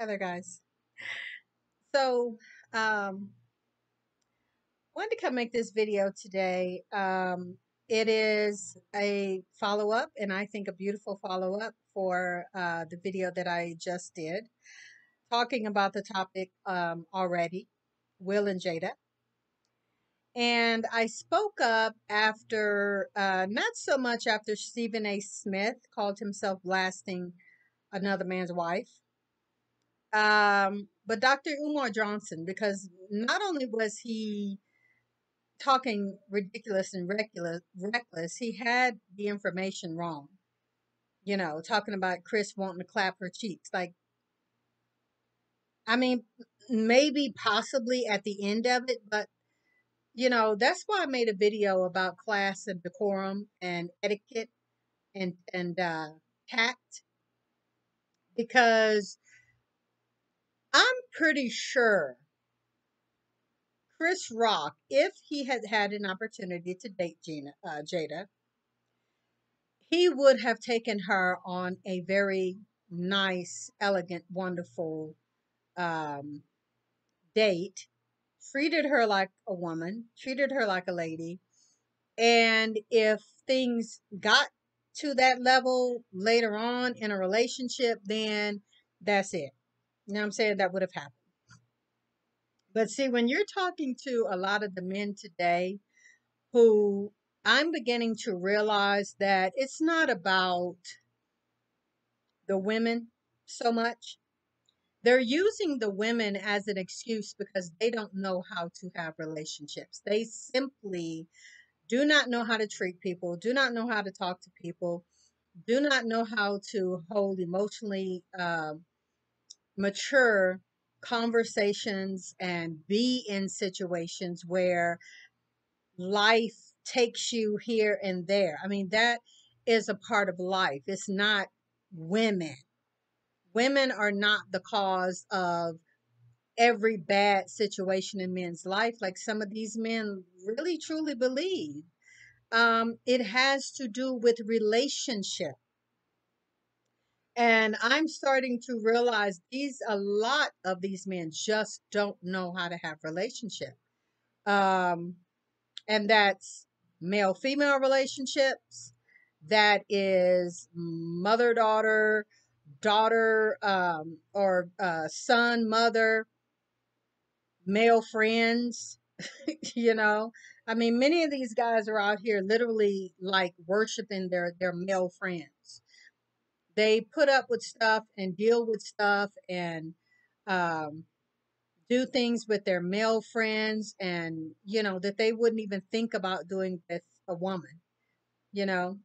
Hi there, guys. So, um, wanted to come make this video today. It is a follow up, and I think a beautiful follow up for the video that I just did, talking about the topic already, Will and Jada. And I spoke up after, not so much after Stephen A. Smith called himself blasting another man's wife. But Dr. Umar Johnson, because not only was he talking ridiculous and reckless, he had the information wrong. Talking about Chris wanting to clap her cheeks. Like, I mean, maybe possibly at the end of it, but that's why I made a video about class and decorum and etiquette and tact, because I'm pretty sure Chris Rock, if he had had an opportunity to date Jada, he would have taken her on a very nice, elegant, wonderful um, date, treated her like a woman, treated her like a lady. And if things got to that level later on in a relationship, then that's it. You know what I'm saying? That would have happened. But see, when you're talking to a lot of the men today, who I'm beginning to realize that it's not about the women so much. They're using the women as an excuse because they don't know how to have relationships. They simply do not know how to treat people, do not know how to talk to people, do not know how to hold emotionally mature conversations and be in situations where life takes you here and there. I mean, that is a part of life. It's not women. Women are not the cause of every bad situation in men's life, like some of these men really truly believe. It has to do with relationship. And I'm starting to realize a lot of these men just don't know how to have relationship. Um, and that's male female relationships, that is mother daughter, daughter or son mother, male friends. you know I mean, many of these guys are out here literally like worshiping their male friends. They put up with stuff and deal with stuff and um do things with their male friends, and that they wouldn't even think about doing with a woman. you know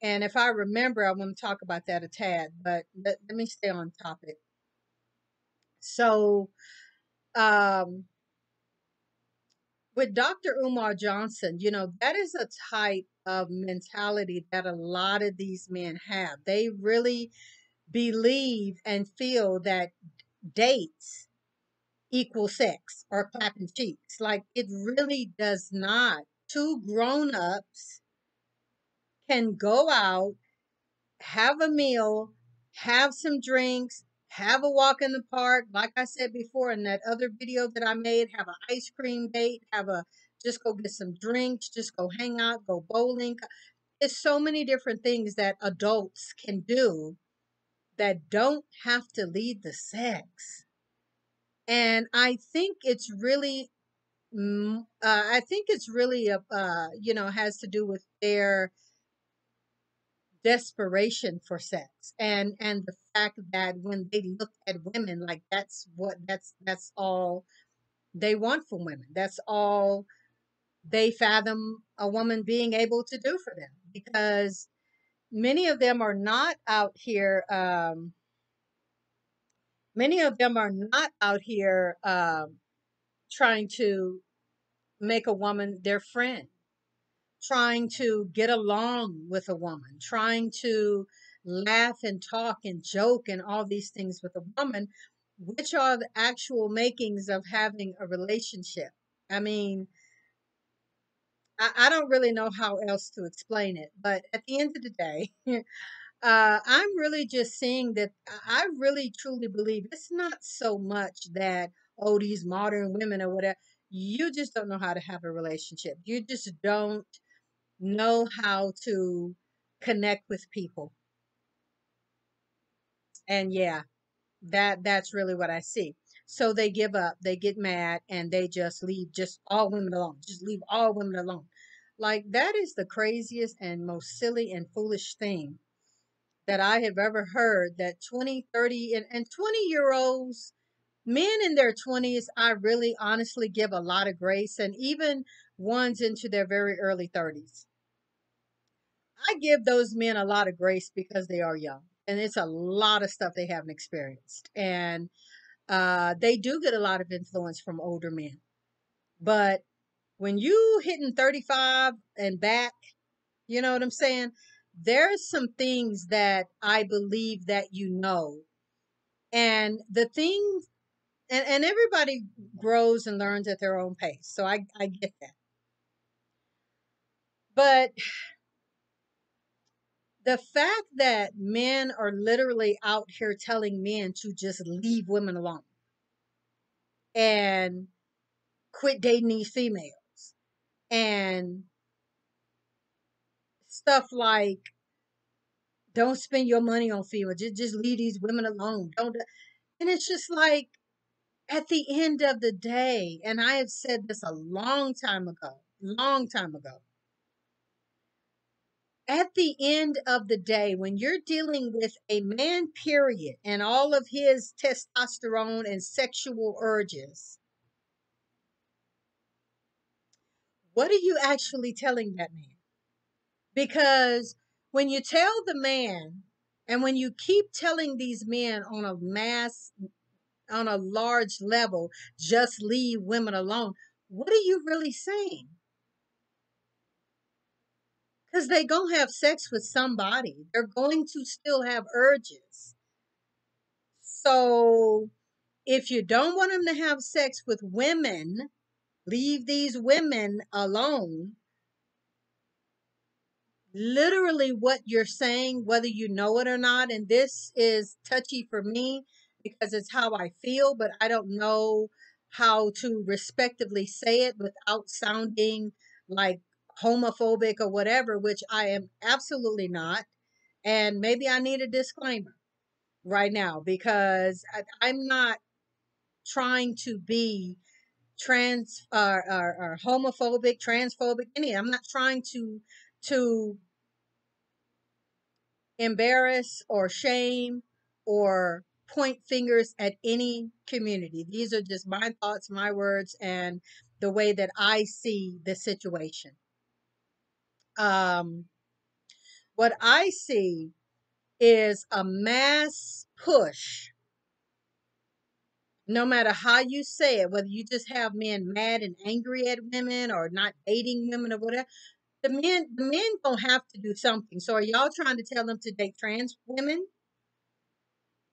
and if I remember, I want to talk about that a tad, but let me stay on topic. So um with Dr. Umar Johnson, that is a type of mentality that a lot of these men have. They really believe and feel that dates equal sex or clapping cheeks. Like, it really does not. Two grown ups can go out, have a meal, have some drinks, have a walk in the park. Like I said before in that other video that I made, have an ice cream date, just go get some drinks, just go hang out, go bowling. It's so many different things that adults can do that don't have to lead to sex. And I think it's really has to do with their desperation for sex, and the fact that when they look at women, like that's all they want from women. That's all they fathom a woman being able to do for them, because many of them are not out here many of them are not out here trying to make a woman their friend, trying to get along with a woman, trying to laugh and talk and joke and all these things with a woman, which are the actual makings of having a relationship. I mean, I don't really know how else to explain it, but at the end of the day, I'm really just seeing that I really truly believe it's not so much that, oh, these modern women or whatever. You just don't know how to have a relationship. You just don't know how to connect with people. And yeah, that's really what I see. So they give up, they get mad, and they just leave just all women alone. Just leave all women alone. Like that is the craziest and most silly and foolish thing that I have ever heard, that 20, 30, and 20-year olds, men in their 20s, I really honestly give a lot of grace, and even ones into their very early 30s. I give those men a lot of grace because they are young and it's a lot of stuff they haven't experienced. And they do get a lot of influence from older men. But when you hitting 35 and back, you know what I'm saying? There's some things that I believe that you know. And the things, and everybody grows and learns at their own pace. So I get that. But the fact that men are literally out here telling men to just leave women alone and quit dating these females and stuff like don't spend your money on females, just leave these women alone. Don't, and it's just like at the end of the day, and I have said this a long time ago. At the end of the day, when you're dealing with a man, period, and all of his testosterone and sexual urges, what are you actually telling that man? Because when you tell the man, and when you keep telling these men on a large level, just leave women alone, what are you really saying? Because they gonna have sex with somebody. They're going to still have urges. So if you don't want them to have sex with women, leave these women alone. Literally what you're saying, whether you know it or not, and this is touchy for me because it's how I feel, but I don't know how to respectively say it without sounding like homophobic or whatever, which I am absolutely not. And maybe I need a disclaimer right now because I'm not trying to be trans or homophobic, transphobic, any. I'm not trying to embarrass or shame or point fingers at any community. These are just my thoughts, my words, and the way that I see the situation. Um, what I see is a mass push, no matter how you say it, whether you just have men mad and angry at women or not dating women or whatever. The men gonna have to do something. So are y'all trying to tell them to date trans women?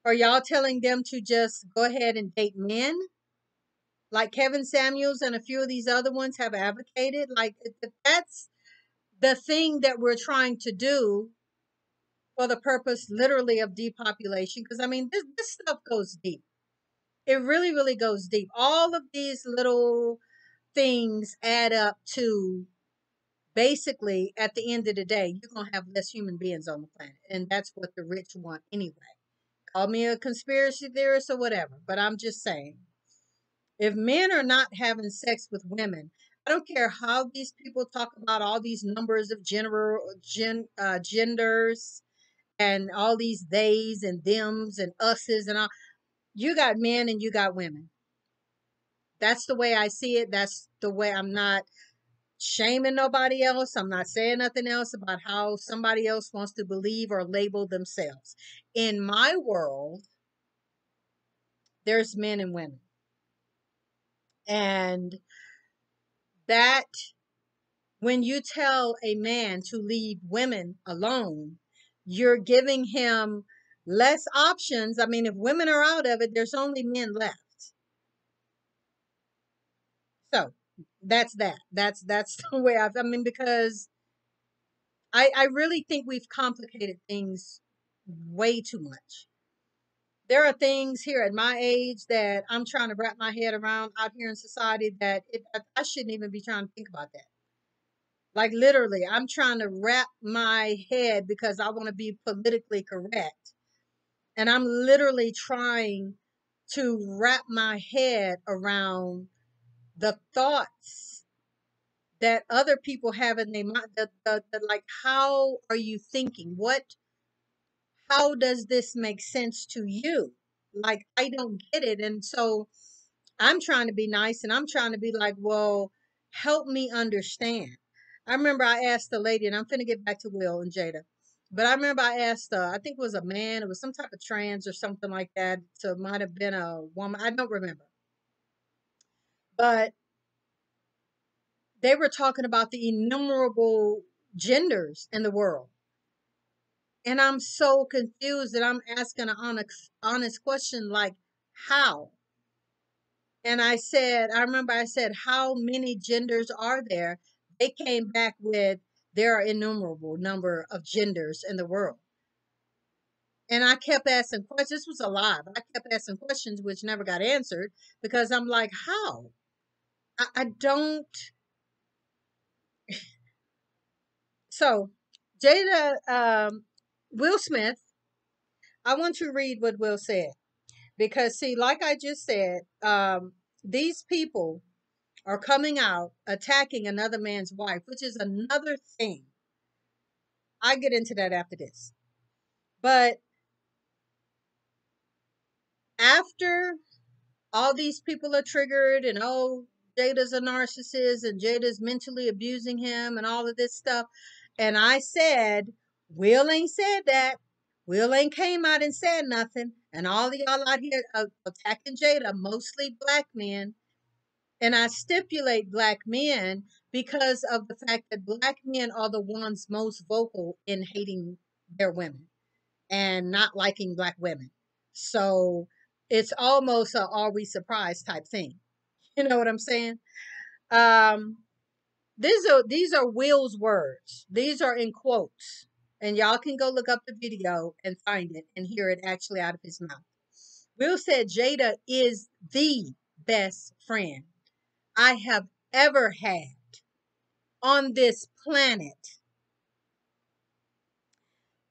Are y'all telling them to just go ahead and date men? Like Kevin Samuels and a few of these other ones have advocated. Like if that's the thing that we're trying to do for the purpose literally of depopulation. Because I mean this stuff goes deep. It really, really goes deep. All of these little things add up to basically at the end of the day, you're gonna have less human beings on the planet. And that's what the rich want anyway. Call me a conspiracy theorist or whatever, but I'm just saying, if men are not having sex with women, I don't care how these people talk about all these numbers of genders and all these theys and thems and us's and all. You got men and you got women. That's the way I see it. That's the way. I'm not shaming nobody else. I'm not saying nothing else about how somebody else wants to believe or label themselves. In my world, there's men and women. And that when you tell a man to leave women alone, you're giving him less options. I mean, if women are out of it, there's only men left. So that's that. That's the way I mean, because I really think we've complicated things way too much. There are things here at my age that I'm trying to wrap my head around out here in society that I shouldn't even be trying to think about that. Like literally, I'm trying to wrap my head because I want to be politically correct. And I'm literally trying to wrap my head around the thoughts that other people have in their mind. Like, how are you thinking? How does this make sense to you? Like, I don't get it. And so I'm trying to be nice and I'm trying to be like, well, help me understand. I remember I asked the lady, and I'm finna get back to Will and Jada. But I remember I asked, I think it was a man, it was some type of trans or something like that. So it might have been a woman. I don't remember. But they were talking about the innumerable genders in the world. And I'm so confused that I'm asking an honest question like, how? And I remember I said, how many genders are there? They came back with, there are innumerable number of genders in the world. And I kept asking questions. This was a lie, but I kept asking questions which never got answered because I'm like, how? I don't. So, Jada, Will Smith, I want to read what Will said because, see, like I just said, these people are coming out attacking another man's wife, which is another thing. I get into that after this. But after all these people are triggered and oh, Jada's a narcissist and Jada's mentally abusing him and all of this stuff. And I said, Will ain't said that. Will ain't came out and said nothing. And all of y'all out here attacking Jada, mostly black men. And I stipulate black men because of the fact that black men are the ones most vocal in hating their women and not liking black women. So it's almost a are we surprised type thing. You know what I'm saying? Um, these are Will's words. These are in quotes. And y'all can go look up the video and find it and hear it actually out of his mouth. Will said Jada is the best friend I have ever had on this planet.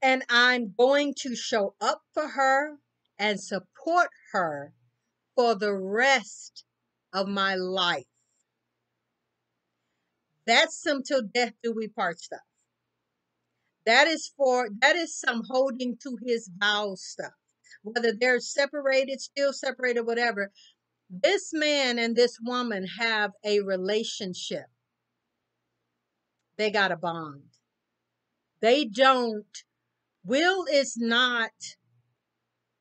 And I'm going to show up for her and support her for the rest of my life. That's some till death do we part stuff. That is some holding to his vows stuff. Whether they're separated, still separated, whatever. This man and this woman have a relationship. They got a bond. They don't. Will is not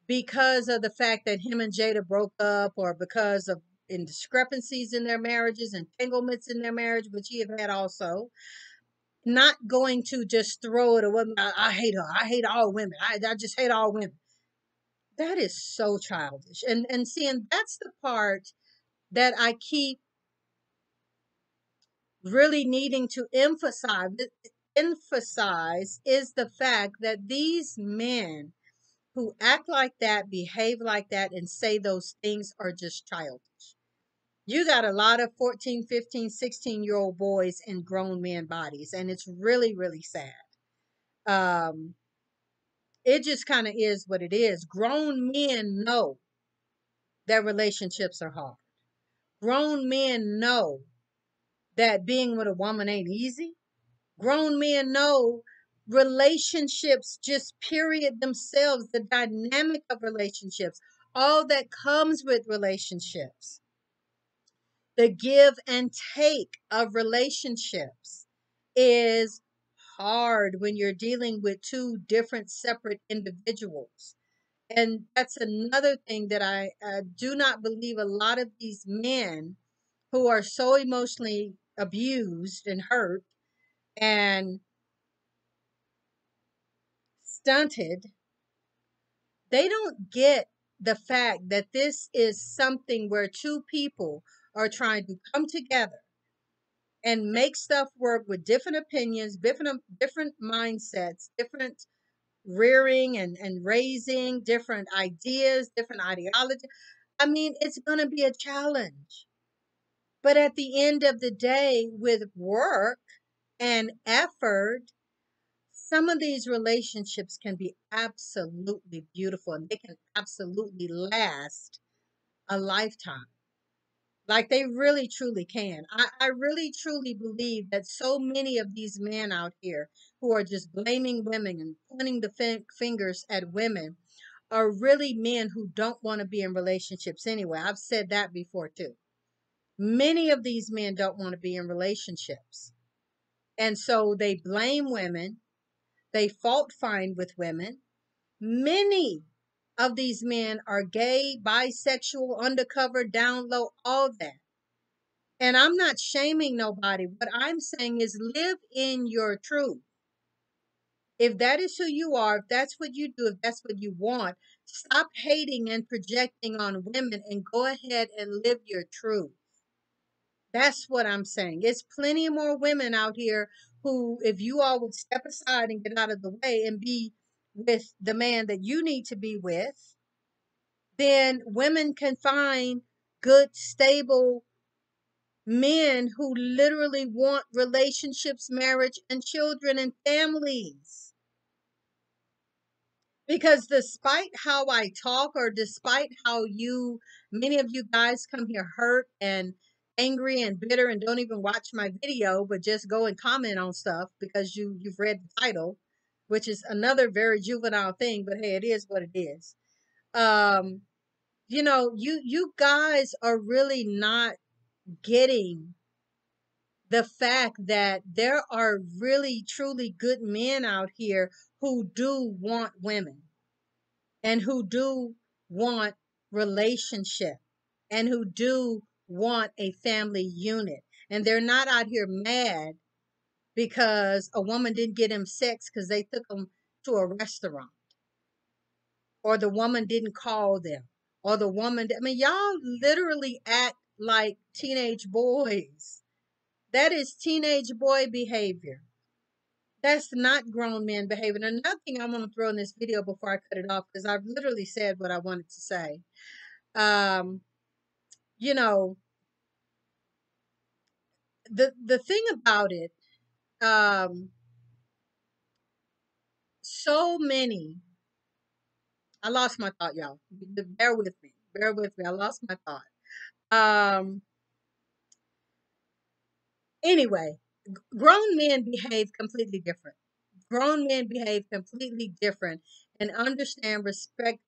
because of the fact that him and Jada broke up or because of indiscrepancies in their marriages, entanglements in their marriage, which he have had also, not going to just throw it away. I hate her. I hate all women. I just hate all women. That is so childish. And seeing that's the part that I keep really needing to emphasize is the fact that these men who act like that, behave like that, and say those things are just childish. You got a lot of 14, 15, 16-year-old boys in grown men bodies, and it's really, really sad. Um, it just kind of is what it is. Grown men know that relationships are hard. Grown men know that being with a woman ain't easy. Grown men know relationships, just period themselves, the dynamic of relationships, all that comes with relationships, the give and take of relationships is hard when you're dealing with two different separate individuals. And that's another thing that I do not believe a lot of these men who are so emotionally abused and hurt and stunted, they don't get the fact that this is something where two people are trying to come together and make stuff work with different opinions, different mindsets, different rearing and raising different ideas, different ideology. I mean, it's going to be a challenge. But at the end of the day, with work and effort, some of these relationships can be absolutely beautiful and they can absolutely last a lifetime. Like they really truly can. I really truly believe that so many of these men out here who are just blaming women and pointing the fingers at women are really men who don't want to be in relationships anyway. I've said that before too. Many of these men don't want to be in relationships. And so they blame women, they fault find with women. Many of these men are gay, bisexual, undercover, down low, all that. And I'm not shaming nobody. What I'm saying is live in your truth. If that is who you are, if that's what you do, if that's what you want, stop hating and projecting on women and go ahead and live your truth. That's what I'm saying. It's plenty more women out here who, if you all would step aside and get out of the way and be with the man that you need to be with, then women can find good, stable men who literally want relationships, marriage, and children and families. Because despite how I talk, or despite how many of you guys come here hurt and angry and bitter and don't even watch my video, but just go and comment on stuff because you've read the title, which is another very juvenile thing, but hey, it is what it is. Um, you guys are really not getting the fact that there are really truly good men out here who do want women and who do want relationship and who do want a family unit, and they're not out here mad because a woman didn't get him sex because they took him to a restaurant, or the woman didn't call them, or the woman, I mean, y'all literally act like teenage boys. That is teenage boy behavior. That's not grown men behavior. And another thing I want to throw in this video before I cut it off, because I've literally said what I wanted to say. Um, you know, the thing about it, um, so many. I lost my thought, y'all. Bear with me. Bear with me. I lost my thought. Um, anyway, grown men behave completely different. Grown men behave completely different and understand respect,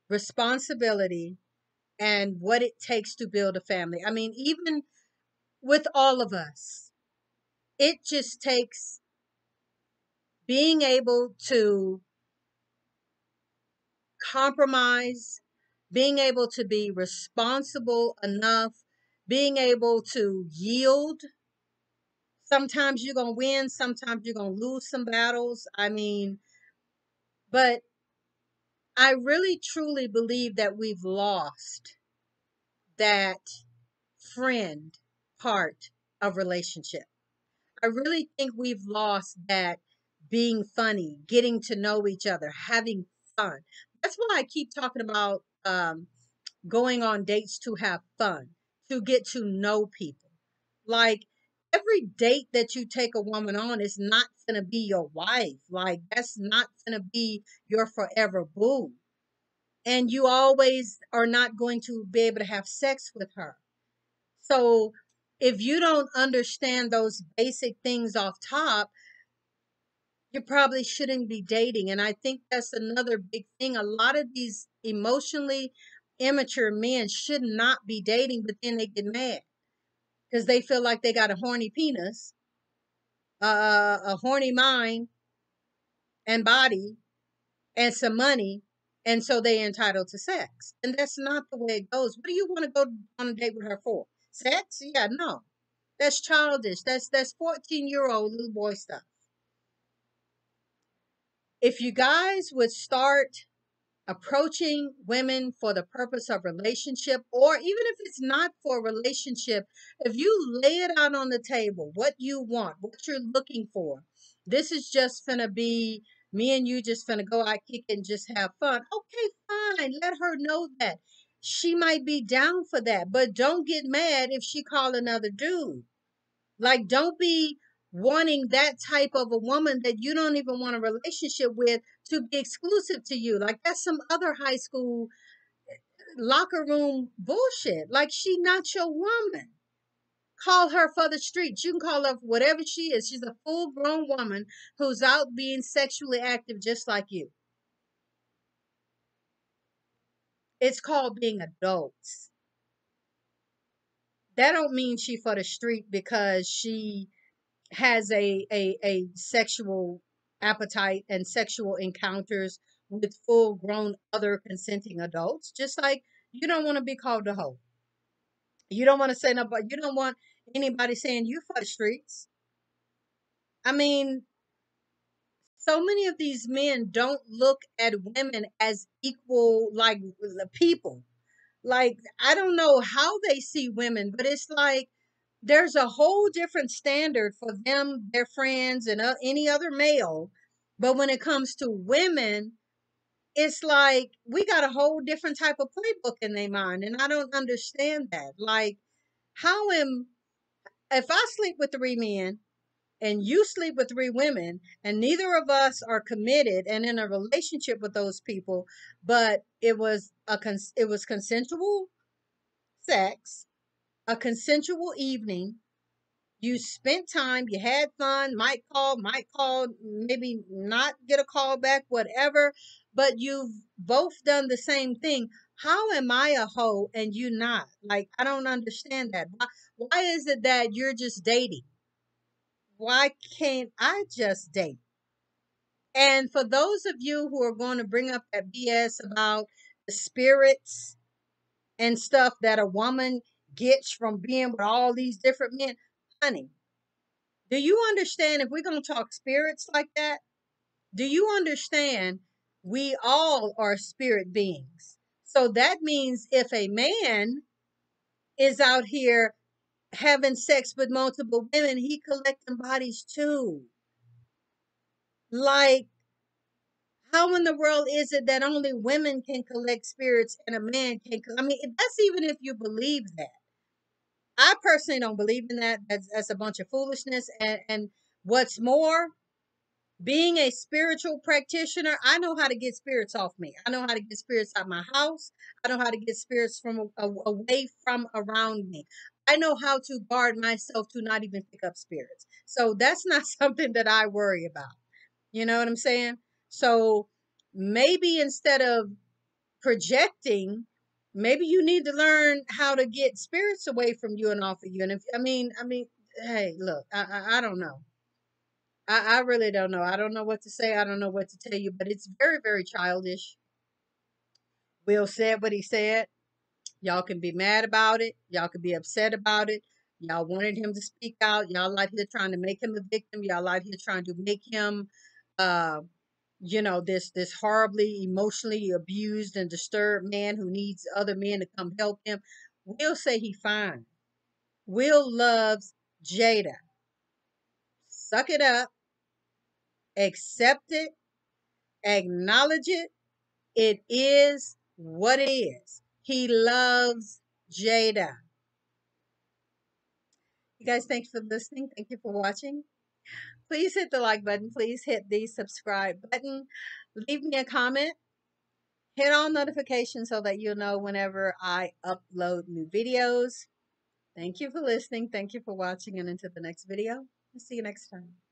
responsibility, and what it takes to build a family. I mean, even with all of us, it just takes being able to compromise, being able to be responsible enough, being able to yield. Sometimes you're going to win, sometimes you're going to lose some battles. I mean, but I really truly believe that we've lost that friend part of relationship. I really think we've lost that being funny, getting to know each other, having fun. That's why I keep talking about going on dates to have fun, to get to know people. Like every date that you take a woman on is not going to be your wife. Like that's not going to be your forever boo. And you always are not going to be able to have sex with her. So if you don't understand those basic things off top, you probably shouldn't be dating. And I think that's another big thing. A lot of these emotionally immature men should not be dating, but then they get mad because they feel like they got a horny penis, a horny mind and body, and some money. And so they entitled to sex. And that's not the way it goes. What do you want to go on a date with her for? Sex? Yeah, no. That's childish. That's 14-year-old little boy stuff. If you guys would start approaching women for the purpose of relationship, or even if it's not for a relationship, if you lay it out on the table what you want, what you're looking for, this is just gonna be me and you just gonna go out, kick it, and just have fun. Okay, fine, let her know that. She might be down for that, but don't get mad if she call another dude. Like, don't be wanting that type of a woman that you don't even want a relationship with to be exclusive to you. Like, that's some other high school locker room bullshit. Like, she not your woman. Call her for the streets. You can call her whatever she is. She's a full grown woman who's out being sexually active just like you. It's called being adults. That don't mean she for the street because she has a sexual appetite and sexual encounters with full grown other consenting adults, just like you don't want to be called a hoe. You don't want to say nobody, you don't want anybody saying you for the streets. I mean, so many of these men don't look at women as equal, like people. Like, I don't know how they see women, but it's like there's a whole different standard for them, their friends, and any other male. But when it comes to women, it's like we got a whole different type of playbook in their mind. And I don't understand that. Like, if I sleep with three men and you sleep with three women, and neither of us are committed and in a relationship with those people, but it was consensual sex, a consensual evening. You spent time, you had fun, might call, maybe not get a call back, whatever, but you've both done the same thing. How am I a hoe and you not? Like, I don't understand that. Why is it that you're just dating? Why can't I just date? And for those of you who are going to bring up that BS about the spirits and stuff that a woman gets from being with all these different men, honey, do you understand if we're going to talk spirits like that? Do you understand we all are spirit beings? So that means if a man is out here having sex with multiple women, he collecting bodies too. Like, how in the world is it that only women can collect spirits and a man can? I mean, that's even if you believe that. I personally don't believe in that. That's a bunch of foolishness. And what's more, being a spiritual practitioner, I know how to get spirits off me. I know how to get spirits out my house. I know how to get spirits from away from around me. I know how to guard myself to not even pick up spirits. So that's not something that I worry about. You know what I'm saying? So maybe instead of projecting, maybe you need to learn how to get spirits away from you and off of you. And if I mean, hey, look, I don't know. I really don't know. I don't know what to say. I don't know what to tell you, but it's very, very childish. Will said what he said. Y'all can be mad about it. Y'all can be upset about it. Y'all wanted him to speak out. Y'all out here trying to make him a victim. Y'all out here trying to make him, uh, this horribly emotionally abused and disturbed man who needs other men to come help him. Will say he fine. Will loves Jada. Suck it up. Accept it. Acknowledge it. It is what it is. He loves Jada. You guys, thanks for listening. Thank you for watching. Please hit the like button. Please hit the subscribe button. Leave me a comment. Hit all notifications so that you'll know whenever I upload new videos. Thank you for listening. Thank you for watching. And until the next video, I'll see you next time.